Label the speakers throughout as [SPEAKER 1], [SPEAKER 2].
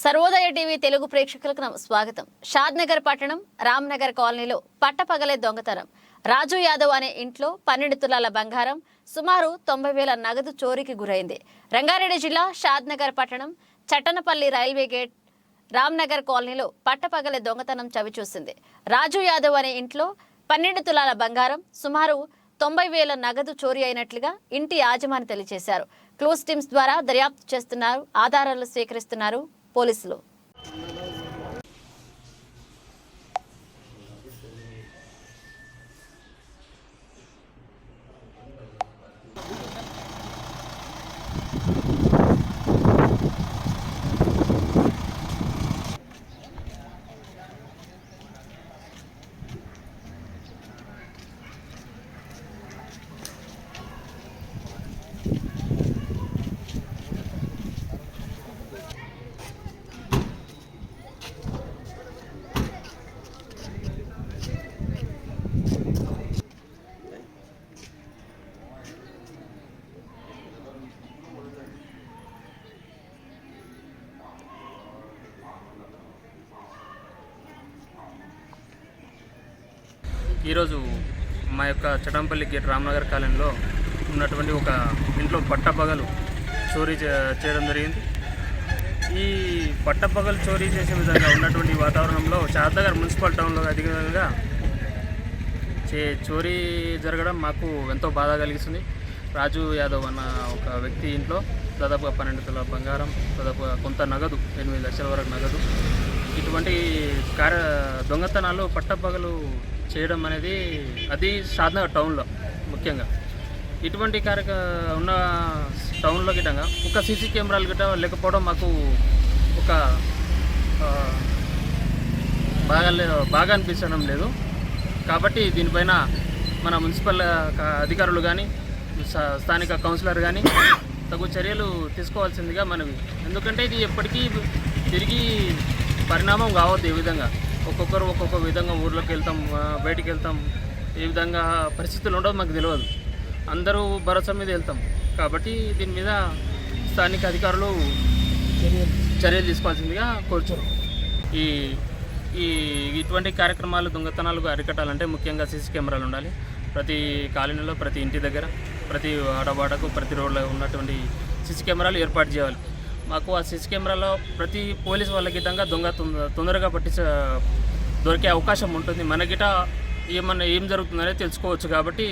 [SPEAKER 1] Sarvodaya TV Telugu ప్రేక్షకులకు స్వాగతం. షాద్నగర్ పట్టణం రామ్నగర్ కాలనీలో పట్టపగలే దొంగతనం. రాజు యాదవ్ అనే ఇంట్లో 12 తులాల బంగారం, సుమారు 90,000 నగదు చోరీకి గురైంది. రంగారెడ్డి జిల్లా షాద్నగర్ పట్టణం చట్టనపల్లి రైల్వే గేట్ రామ్నగర్ కాలనీలో పట్టపగలే దొంగతనం చవిచూసింది. రాజు యాదవ్ అనే ఇంట్లో 12 తులాల బంగారం, సుమారు 90,000 నగదు చోరీ అయినట్లుగా ఇంటి యాజమాని తెలియజేశారు. క్లూస్ టీమ్స్ ద్వారా దర్యాప్తు చేస్తున్నారు, ఆధారాలు సేకరిస్తున్నారు పోలీసులు.
[SPEAKER 2] ఈరోజు మా యొక్క చటంపల్లి గేట్ రామ్నగర్ కాలనీలో ఉన్నటువంటి ఒక ఇంట్లో పట్టపగలు చోరీ చేయడం జరిగింది. ఈ పట్టపగలు చోరీ చేసే విధంగా ఉన్నటువంటి వాతావరణంలో షాద్నగర్ మున్సిపల్ టౌన్లో అధికంగా చోరీ జరగడం మాకు ఎంతో బాధ కలిగిస్తుంది. రాజు యాదవ్ అన్న ఒక వ్యక్తి ఇంట్లో దాదాపుగా 12 తులాల బంగారం, దాదాపుగా కొంత నగదు 8 లక్షల వరకు నగదు, ఇటువంటి దొంగతనాలు పట్టపగలు చేయడం అనేది అది షాద్నగర్ టౌన్లో ముఖ్యంగా ఇటువంటి ఉన్న టౌన్లో గిట్టంగా ఒక సీసీ కెమెరాలు గిట్ట లేకపోవడం మాకు ఒక బాగా అనిపించడం లేదు. కాబట్టి దీనిపైన మన మున్సిపల్ అధికారులు కానీ స్థానిక కౌన్సిలర్ కానీ తగు చర్యలు తీసుకోవాల్సిందిగా మనవి. ఎందుకంటే ఇది ఎప్పటికీ తిరిగి పరిణామం కావద్దు. ఈ విధంగా ఒక్కొక్కరు ఒక్కొక్క విధంగా ఊర్లోకి వెళ్తాం, బయటికి వెళ్తాం, ఈ విధంగా పరిస్థితులు ఉండవు మాకు తెలియదు. అందరూ భరోసా మీద వెళ్తాం. కాబట్టి దీని మీద స్థానిక అధికారులు చర్యలు తీసుకోవాల్సిందిగా కోరుచున్నాం. ఇటువంటి కార్యక్రమాలు దొంగతనాలకు అరికట్టాలంటే ముఖ్యంగా సీసీ కెమెరాలు ఉండాలి. ప్రతి కాలనీలో, ప్రతి ఇంటి దగ్గర, ప్రతి ఆడవాడకు, ప్రతి రోడ్లో ఉన్నటువంటి సీసీ కెమెరాలు ఏర్పాటు చేయాలి. మాకు ఆ సీసీ కెమెరాలో ప్రతి పోలీసు వాళ్ళ గిట్టంగా తొందరగా దొరికే అవకాశం ఉంటుంది. మన గిట ఏం జరుగుతుందనేది తెలుసుకోవచ్చు. కాబట్టి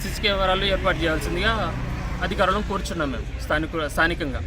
[SPEAKER 2] సీసీ కెమెరాలు ఏర్పాటు చేయాల్సిందిగా అధికారులను కోరుచున్నాం మేము స్థానికంగా.